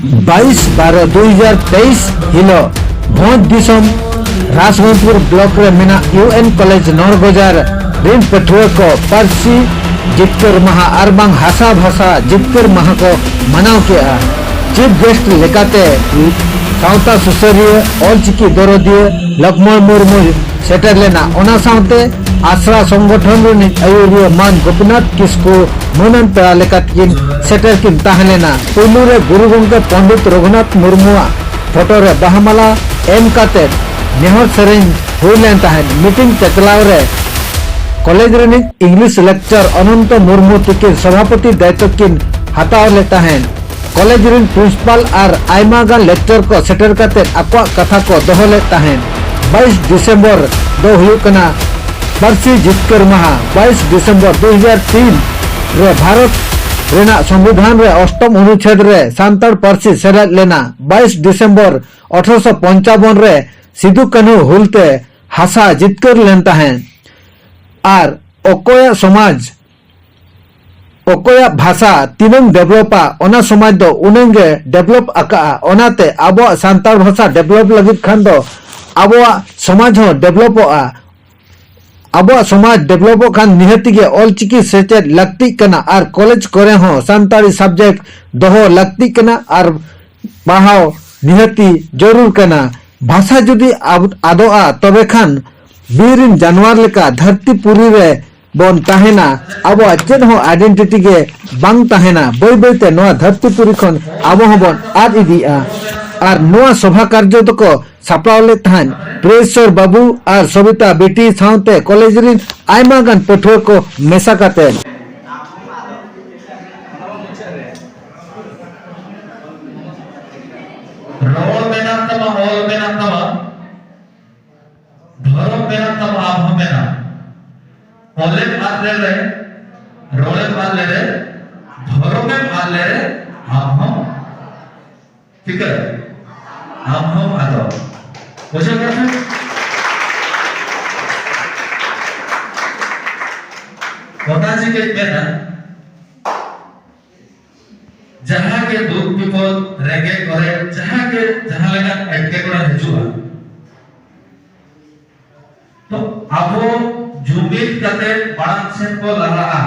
22/12/2023 हिलो भोज दिसम राजमंदपुर ब्लॉक रे मेना यूएन कॉलेज नौरगजार रिन पठुआ को पारसी जितकर महा अरबांग हासा भाषा जितकर महा को मनाव किया। चीफ गेस्ट लेकाते सावता सुसरिय ऑलचिकी दरदिय लक्ष्मण मुर्मू सेटर लेना ओना सावते आश्रा संगठन रे आयुरिय मान गोपीनाथ किस्कू मुनन पेड़ा लेकातकिन सेटर किन ताहलेना पुलु रे गुरु गंगे पंडित रघुनाथ मुर्मुआ फोटो रे बहामाला एम काते नेहर सेरेन हुइलेन ताहन मीटिंग चचलाव रे कॉलेज रे इंग्लिश लेक्चर अनंत मुर्मू तिकिन सभापति दायित्व किन हताव ले ताहन कॉलेज रे प्रिंसिपल और आयमा गान लेक्चर को सेटर काते अक्वा कथा को दोहले ताहन 22 दिसंबर दो हुकना पारसी जितकर महा 22 दिसंबर 2003 रे भारत रेना संविधान रे अष्टम अनुच्छेद रे सांताड़ पारसी सेलेद लेना 22 दिसंबर 1855 रे सिदु कान्हू हुलते हासा जितकर लेन ताहन और ओकोया समाज ओकोया भाषा तीनंग डेवलपा ओना समाज दो उनंगे डेवलप आका ओनाते आबो सांताड़ भाषा डेवलप लगित खान दो आबो समाज हो डेवलप आबो समाज डेवलप खान निहति के ऑलचिकी सेचेद लगती कना और कॉलेज करे हो सांताड़ी सब्जेक्ट दोहो लगती कना और पढ़ाओ निहति जरूर कना भाषा जुदी आदोआ तबे खान बीरिन जानवर लेका धरती पुरी रे बन ताहेना आबो चेद हो आइडेंटिटी के बांग ताहेना बई बईते नोआ धरती पुरी खन आबो हो बन आद इदिया और नोआ सभा कार्य तो को सापड़ावले थान प्रेसर बाबू और सविता बेटी साउते कॉलेज रिन आयमा गान पठुआ को मेसा काते रोल मेना तमा होल मेना तमा धर्म मेना तमा आभ मेना होले आले रे रोले आले रे धर्म में आले रे आभ ठीक है आभ आदो बुझे क्या है होता जी के मेना जहाँ के दुख विपद रेगे करे जहाँ लगा एटके कोड़ा हिजुआ तो आबो जुमित कते बाण सेन को लहरा